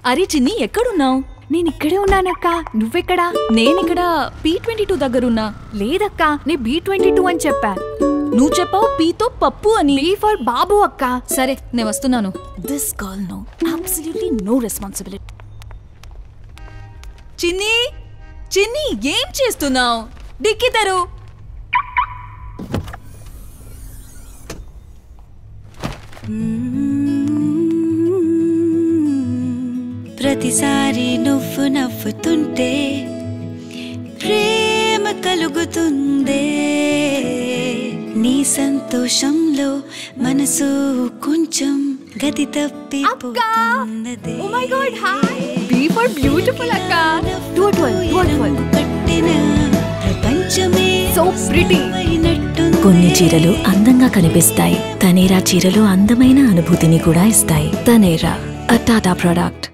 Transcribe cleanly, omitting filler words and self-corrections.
అరే చిన్ని ఎక్కడున్నావు? నేనిక్కడే ఉన్నానక్క. నువ్వెక్కడా? నేనిక్కడ P22 దగ్గరున్నా. లేదక్క, నే B22 అని చెప్పా. నువ్వు చెప్పావు పీతో పప్పు అని. B ఫర్ బాబు అక్క. సరే నేను వస్తున్నాను. This girl no absolutely no responsibility. చిన్ని చిన్ని ఏం చేస్తున్నావు? డిక్కి తెరు. ప్రతిసారి నువ్వు నవ్వుతుంటే ప్రేమ కలుగుతుందే. నీ సంతోషంలో మనసు కొంచెం గతి తప్పిపోతున్నదే. Oh my god, hi. B for beautiful అక్క. 212 పట్టిన ప్రపంచమే so pretty. కొన్ని చీరలు అందంగా కనిపిస్తాయి. తనేరా చీరలు అందమైన అనుభూతిని కూడా ఇస్తాయి. తనేరా, a Tata product.